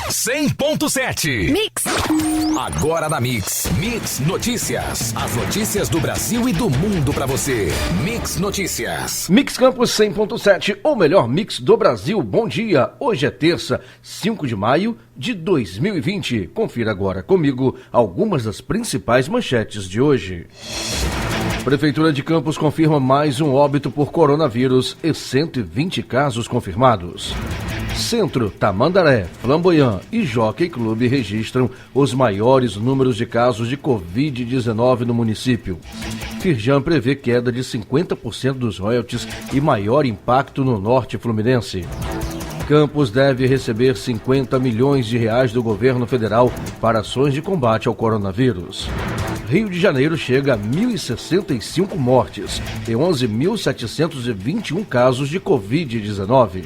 100.7. Mix. Agora na Mix. Mix Notícias. As notícias do Brasil e do mundo pra você. Mix Notícias. Mix Campos 100.7, o melhor mix do Brasil. Bom dia. Hoje é terça, 5 de maio de 2020. Confira agora comigo algumas das principais manchetes de hoje. Prefeitura de Campos confirma mais um óbito por coronavírus e 120 casos confirmados. Centro, Tamandaré, Flamboyant e Jockey Clube registram os maiores números de casos de Covid-19 no município. Firjan prevê queda de 50% dos royalties e maior impacto no norte fluminense. Campos deve receber 50 milhões de reais do governo federal para ações de combate ao coronavírus. Rio de Janeiro chega a 1.065 mortes e 11.721 casos de Covid-19.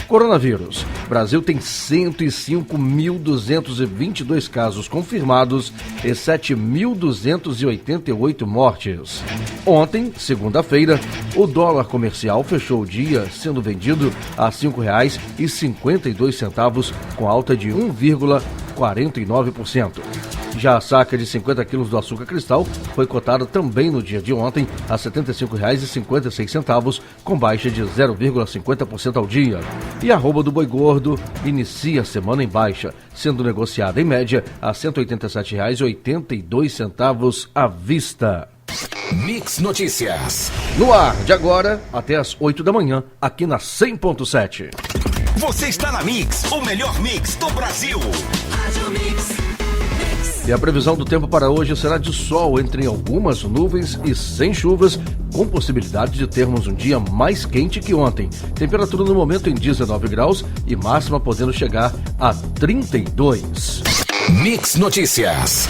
Coronavírus. Brasil tem 105.222 casos confirmados e 7.288 mortes. Ontem, segunda-feira, o dólar comercial fechou o dia sendo vendido a R$ 5,52, com alta de 1,49%. Já a saca de 50 quilos do açúcar cristal foi cotada também no dia de ontem a R$ 75,56, com baixa de 0,50% ao dia. E a arroba do boi gordo inicia a semana em baixa, sendo negociada em média a R$ 187,82 à vista. Mix Notícias. No ar de agora até às 8 da manhã, aqui na 100.7. Você está na Mix, o melhor mix do Brasil. E a previsão do tempo para hoje será de sol entre algumas nuvens e sem chuvas, com possibilidade de termos um dia mais quente que ontem. Temperatura no momento em 19 graus e máxima podendo chegar a 32. Mix Notícias.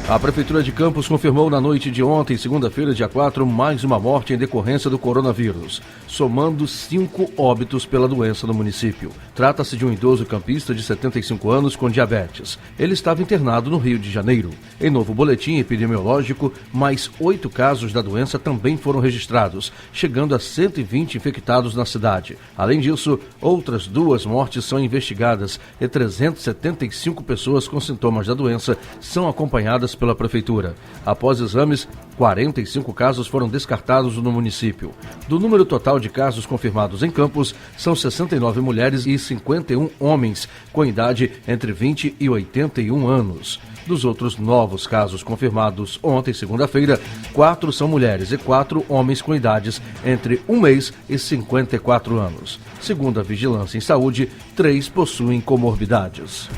A Prefeitura de Campos confirmou na noite de ontem, segunda-feira, dia 4, mais uma morte em decorrência do coronavírus, somando 5 óbitos pela doença no município. Trata-se de um idoso campista de 75 anos com diabetes. Ele estava internado no Rio de Janeiro. Em novo boletim epidemiológico, mais 8 casos da doença também foram registrados, chegando a 120 infectados na cidade. Além disso, outras 2 mortes são investigadas e 375 pessoas com sintomas da doença são acompanhadas pela Prefeitura. Após exames, 45 casos foram descartados no município. Do número total de casos confirmados em Campos, são 69 mulheres e 51 homens, com idade entre 20 e 81 anos. Dos outros novos casos confirmados ontem, segunda-feira, 4 são mulheres e 4 homens com idades entre 1 mês e 54 anos. Segundo a Vigilância em Saúde, 3 possuem comorbidades.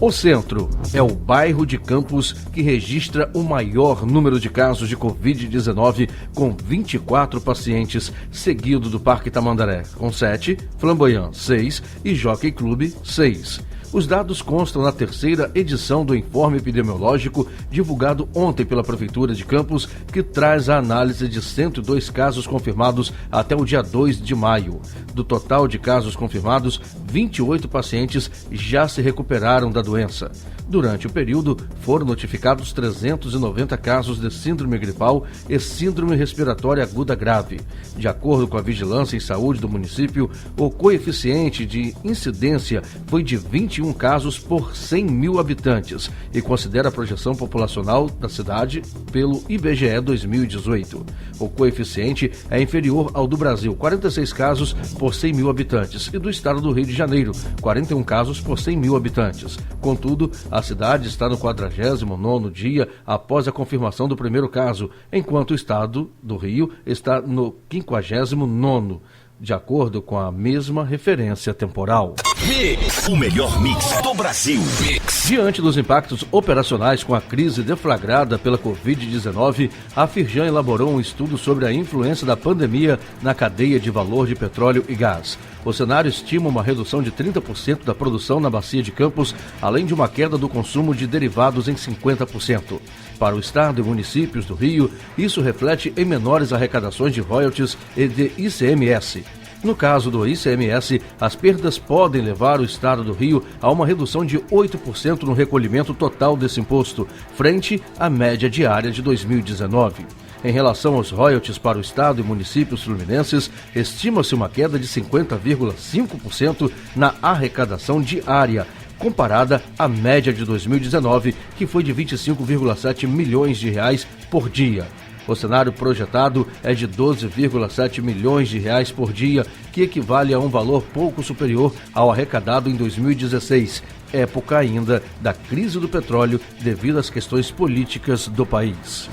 O Centro é o bairro de Campos que registra o maior número de casos de Covid-19, com 24 pacientes, seguido do Parque Tamandaré, com 7, Flamboyant, 6 e Jockey Clube, 6. Os dados constam na terceira edição do informe epidemiológico divulgado ontem pela Prefeitura de Campos, que traz a análise de 102 casos confirmados até o dia 2 de maio. Do total de casos confirmados, 28 pacientes já se recuperaram da doença. Durante o período, foram notificados 390 casos de síndrome gripal e síndrome respiratória aguda grave. De acordo com a Vigilância em Saúde do município, o coeficiente de incidência foi de 21 casos por 100 mil habitantes e considera a projeção populacional da cidade pelo IBGE 2018. O coeficiente é inferior ao do Brasil, 46 casos por 100 mil habitantes, e do estado do Rio de Janeiro, 41 casos por 100 mil habitantes. Contudo, a cidade está no 49º dia após a confirmação do primeiro caso, enquanto o estado do Rio está no 59º, de acordo com a mesma referência temporal. Mix, o melhor mix do Brasil. Mix. Diante dos impactos operacionais com a crise deflagrada pela Covid-19, a Firjan elaborou um estudo sobre a influência da pandemia na cadeia de valor de petróleo e gás. O cenário estima uma redução de 30% da produção na bacia de Campos, além de uma queda do consumo de derivados em 50%. Para o estado e municípios do Rio, isso reflete em menores arrecadações de royalties e de ICMS. No caso do ICMS, as perdas podem levar o estado do Rio a uma redução de 8% no recolhimento total desse imposto, frente à média diária de 2019. Em relação aos royalties para o Estado e municípios fluminenses, estima-se uma queda de 50,5% na arrecadação diária, comparada à média de 2019, que foi de 25,7 milhões de reais por dia. O cenário projetado é de 12,7 milhões de reais por dia, que equivale a um valor pouco superior ao arrecadado em 2016, época ainda da crise do petróleo devido às questões políticas do país.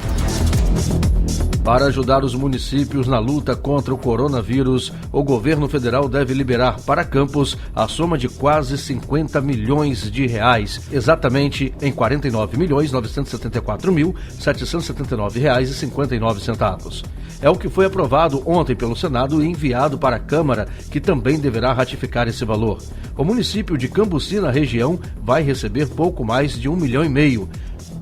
Para ajudar os municípios na luta contra o coronavírus, o governo federal deve liberar para Campos a soma de quase 50 milhões de reais, exatamente em R$ 49.974.779,59. É o que foi aprovado ontem pelo Senado e enviado para a Câmara, que também deverá ratificar esse valor. O município de Cambuci, na região, vai receber pouco mais de R$ 1,5 milhão.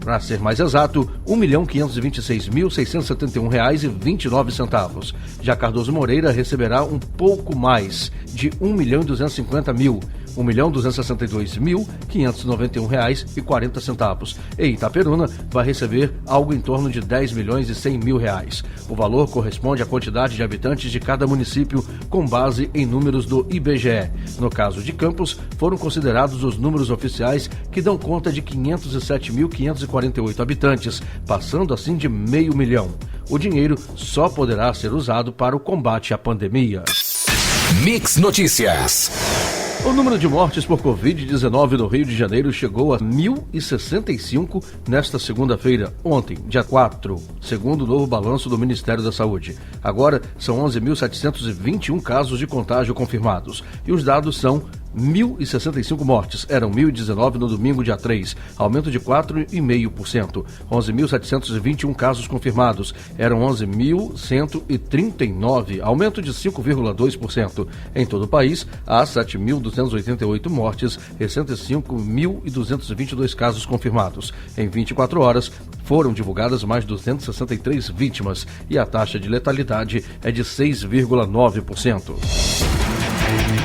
Para ser mais exato, R$ 1.526.671,29. Já Cardoso Moreira receberá um pouco mais de R$ 1.250.000. R$ 1.262.591,40. E Itaperuna vai receber algo em torno de R$ 10.100.000. O valor corresponde à quantidade de habitantes de cada município com base em números do IBGE. No caso de Campos, foram considerados os números oficiais que dão conta de 507.548 habitantes, passando assim de R$500 mil. O dinheiro só poderá ser usado para o combate à pandemia. Mix Notícias. O número de mortes por Covid-19 no Rio de Janeiro chegou a 1.065 nesta segunda-feira, ontem, dia 4, segundo o novo balanço do Ministério da Saúde. Agora, são 11.721 casos de contágio confirmados e os dados são 1.065 mortes, eram 1.019 no domingo, dia 3, aumento de 4,5%. 11.721 casos confirmados, eram 11.139, aumento de 5,2%. Em todo o país, há 7.288 mortes e 105.222 casos confirmados. Em 24 horas, foram divulgadas mais 263 vítimas e a taxa de letalidade é de 6,9%.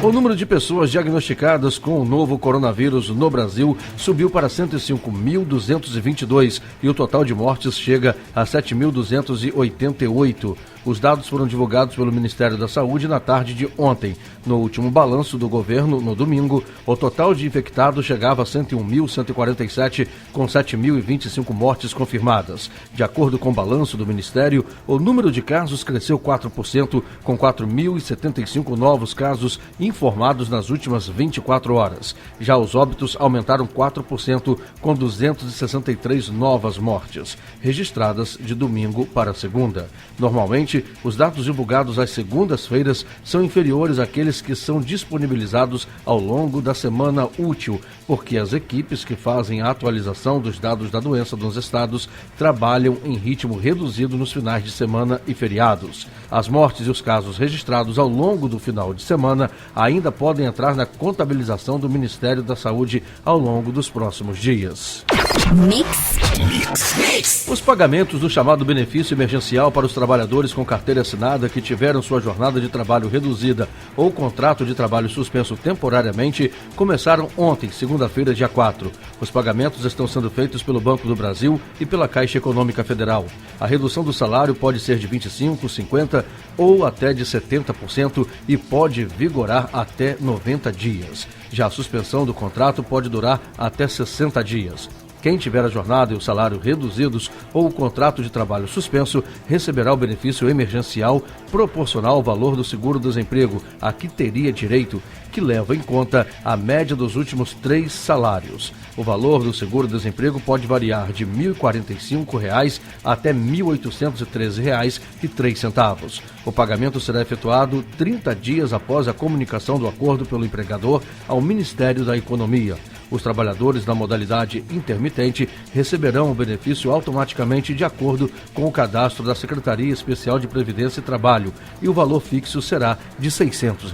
O número de pessoas diagnosticadas com o novo coronavírus no Brasil subiu para 105.222 e o total de mortes chega a 7.288. Os dados foram divulgados pelo Ministério da Saúde na tarde de ontem. No último balanço do governo, no domingo, o total de infectados chegava a 101.147, com 7.025 mortes confirmadas. De acordo com o balanço do Ministério, o número de casos cresceu 4%, com 4.075 novos casos informados nas últimas 24 horas. Já os óbitos aumentaram 4%, com 263 novas mortes, registradas de domingo para segunda. Normalmente, os dados divulgados às segundas-feiras são inferiores àqueles que são disponibilizados ao longo da semana útil, porque as equipes que fazem a atualização dos dados da doença nos estados trabalham em ritmo reduzido nos finais de semana e feriados. As mortes e os casos registrados ao longo do final de semana ainda podem entrar na contabilização do Ministério da Saúde ao longo dos próximos dias. Mix. Os pagamentos do chamado benefício emergencial para os trabalhadores com carteira assinada que tiveram sua jornada de trabalho reduzida ou contrato de trabalho suspenso temporariamente começaram ontem, segunda-feira, dia 4. Os pagamentos estão sendo feitos pelo Banco do Brasil e pela Caixa Econômica Federal. A redução do salário pode ser de 25%, 50% ou até de 70% e pode vigorar até 90 dias. Já a suspensão do contrato pode durar até 60 dias. Quem tiver a jornada e o salário reduzidos ou o contrato de trabalho suspenso receberá o benefício emergencial proporcional ao valor do seguro-desemprego a que teria direito, que leva em conta a média dos últimos 3 salários. O valor do seguro-desemprego pode variar de R$ 1.045 até R$ 1.813,03. O pagamento será efetuado 30 dias após a comunicação do acordo pelo empregador ao Ministério da Economia. Os trabalhadores da modalidade intermitente receberão o benefício automaticamente de acordo com o cadastro da Secretaria Especial de Previdência e Trabalho e o valor fixo será de R$ 600.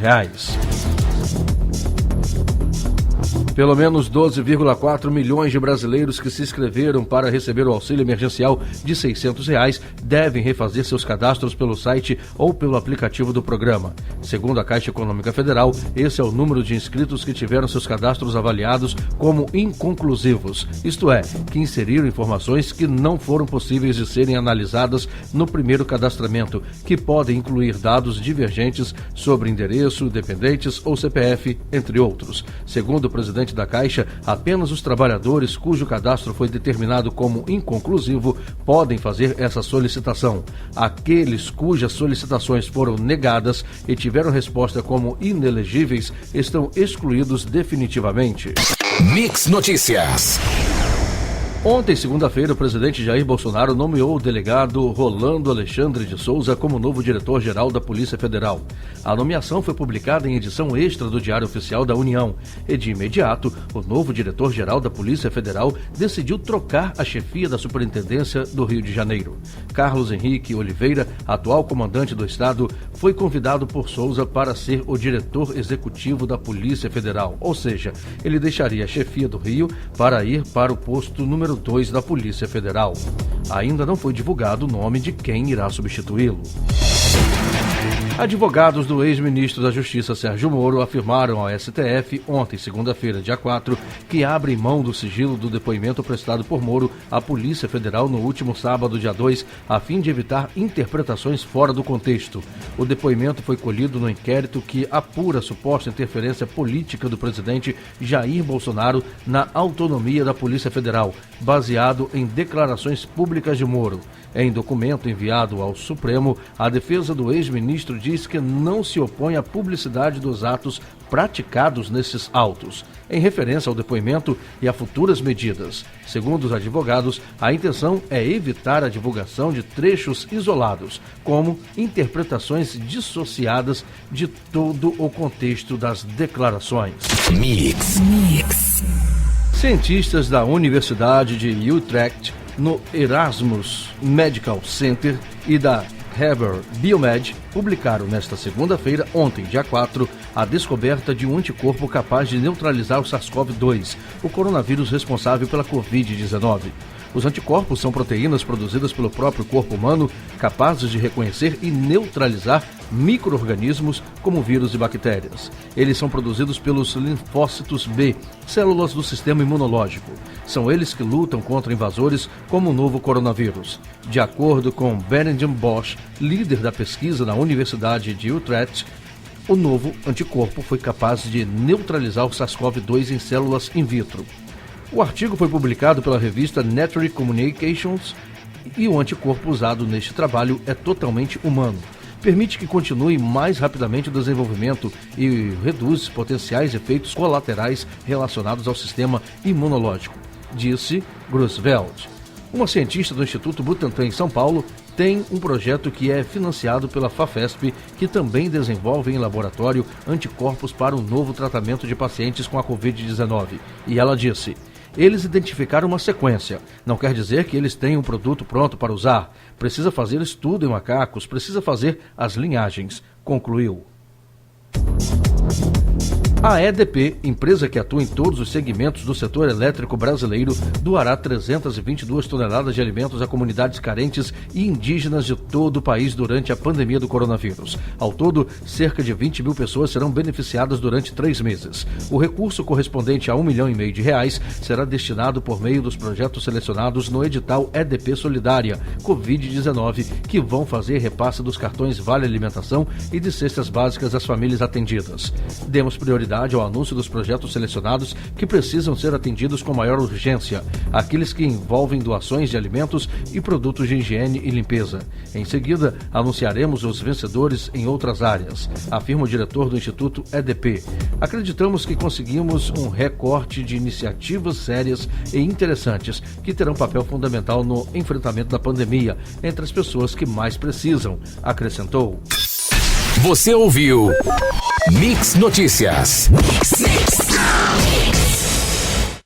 Pelo menos 12,4 milhões de brasileiros que se inscreveram para receber o auxílio emergencial de R$ 600 devem refazer seus cadastros pelo site ou pelo aplicativo do programa. Segundo a Caixa Econômica Federal, esse é o número de inscritos que tiveram seus cadastros avaliados como inconclusivos, isto é, que inseriram informações que não foram possíveis de serem analisadas no primeiro cadastramento, que podem incluir dados divergentes sobre endereço, dependentes ou CPF, entre outros. Segundo o presidente da Caixa, apenas os trabalhadores cujo cadastro foi determinado como inconclusivo podem fazer essa solicitação. Aqueles cujas solicitações foram negadas e tiveram resposta como inelegíveis estão excluídos definitivamente. Mix Notícias. Ontem, segunda-feira, o presidente Jair Bolsonaro nomeou o delegado Rolando Alexandre de Souza como novo diretor-geral da Polícia Federal. A nomeação foi publicada em edição extra do Diário Oficial da União e, de imediato, o novo diretor-geral da Polícia Federal decidiu trocar a chefia da Superintendência do Rio de Janeiro. Carlos Henrique Oliveira, atual comandante do Estado, foi convidado por Souza para ser o diretor executivo da Polícia Federal, ou seja, ele deixaria a chefia do Rio para ir para o posto número 2 da Polícia Federal. Ainda não foi divulgado o nome de quem irá substituí-lo. Advogados do ex-ministro da Justiça Sérgio Moro afirmaram ao STF, ontem, segunda-feira, dia 4, que abrem mão do sigilo do depoimento prestado por Moro à Polícia Federal no último sábado, dia 2, a fim de evitar interpretações fora do contexto. O depoimento foi colhido no inquérito que apura a suposta interferência política do presidente Jair Bolsonaro na autonomia da Polícia Federal, baseado em declarações públicas de Moro. Em documento enviado ao Supremo, a defesa do ex-ministro diz que não se opõe à publicidade dos atos praticados nesses autos, em referência ao depoimento e a futuras medidas. Segundo os advogados, a intenção é evitar a divulgação de trechos isolados, como interpretações dissociadas de todo o contexto das declarações. Mix. Cientistas da Universidade de Utrecht, no Erasmus Medical Center e da Harvard Biomed publicaram nesta segunda-feira, ontem, dia 4, a descoberta de um anticorpo capaz de neutralizar o SARS-CoV-2, o coronavírus responsável pela Covid-19. Os anticorpos são proteínas produzidas pelo próprio corpo humano, capazes de reconhecer e neutralizar micro-organismos como vírus e bactérias. Eles são produzidos pelos linfócitos B, células do sistema imunológico. São eles que lutam contra invasores como o novo coronavírus. De acordo com Benjamin Bosch, líder da pesquisa na Universidade de Utrecht, o novo anticorpo foi capaz de neutralizar o SARS-CoV-2 em células in vitro. O artigo foi publicado pela revista Nature Communications e o anticorpo usado neste trabalho é totalmente humano. Permite que continue mais rapidamente o desenvolvimento e reduz potenciais efeitos colaterais relacionados ao sistema imunológico, disse Grusveld. Uma cientista do Instituto Butantan em São Paulo tem um projeto que é financiado pela FAFESP, que também desenvolve em laboratório anticorpos para um novo tratamento de pacientes com a Covid-19. E ela disse: eles identificaram uma sequência. Não quer dizer que eles têm um produto pronto para usar. Precisa fazer estudo em macacos, precisa fazer as linhagens, concluiu. A EDP, empresa que atua em todos os segmentos do setor elétrico brasileiro, doará 322 toneladas de alimentos a comunidades carentes e indígenas de todo o país durante a pandemia do coronavírus. Ao todo, cerca de 20 mil pessoas serão beneficiadas durante 3 meses. O recurso, correspondente a R$1,5 milhão, será destinado por meio dos projetos selecionados no edital EDP Solidária Covid-19, que vão fazer repasse dos cartões Vale Alimentação e de cestas básicas às famílias atendidas. Demos prioridade ao anúncio dos projetos selecionados que precisam ser atendidos com maior urgência, aqueles que envolvem doações de alimentos e produtos de higiene e limpeza. Em seguida, anunciaremos os vencedores em outras áreas, afirma o diretor do Instituto EDP. Acreditamos que conseguimos um recorte de iniciativas sérias e interessantes que terão papel fundamental no enfrentamento da pandemia entre as pessoas que mais precisam, acrescentou. Você ouviu Mix Notícias. Mix.